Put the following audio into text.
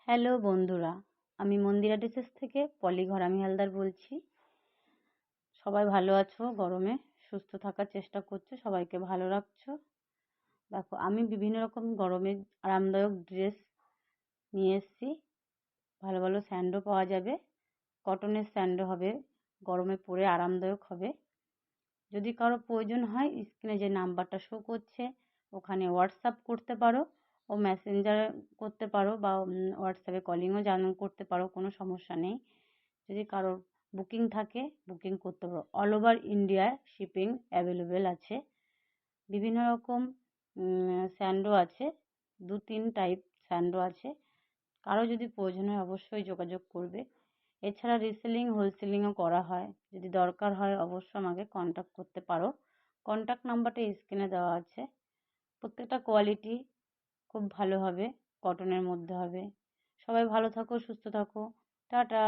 Hello বন্ধুরা, আমি মন্দিরা dresses থেকে পলি ঘরামি হালদার বলছি। সবাই ভালো আছো? গরমে সুস্থ থাকার চেষ্টা করছো, সবাইকে ভালো রাখছো। দেখো, আমি বিভিন্ন রকম গরমের আরামদায়ক ড্রেস নিয়ে এসেছি। ভালো ভালো স্যান্ডো পাওয়া যাবে, কটনের স্যান্ডো হবে, গরমে পরে আরামদায়ক হবে। যদি কারো প্রয়োজন হয়, স্ক্রিনে যে নাম্বারটা শো করছে ওখানে হোয়াটসঅ্যাপ করতে পারো ও মেসেঞ্জার করতে পারো বা হোয়াটসঅ্যাপে কলিংও করতে পারো, কোনো সমস্যা নেই। যদি কারোর বুকিং থাকে বুকিং করতে পারো। অল ওভার ইন্ডিয়ায় শিপিং অ্যাভেলেবেল আছে। বিভিন্ন রকম স্যান্ডো আছে, 2-3 টাইপ স্যান্ডো আছে। কারো যদি প্রয়োজন হয় অবশ্যই যোগাযোগ করবে। এছাড়া রিসেলিং হোলসেলিংও করা হয়, যদি দরকার হয় অবশ্যই আমাকে কন্ট্যাক্ট করতে পারো। কন্ট্যাক্ট নাম্বারটা স্ক্রিনে দেওয়া আছে। প্রত্যেকটা কোয়ালিটি খুব ভালো হবে, কটনের মধ্যে হবে। সবাই ভালো থাকো, সুস্থ থাকো, টাটা।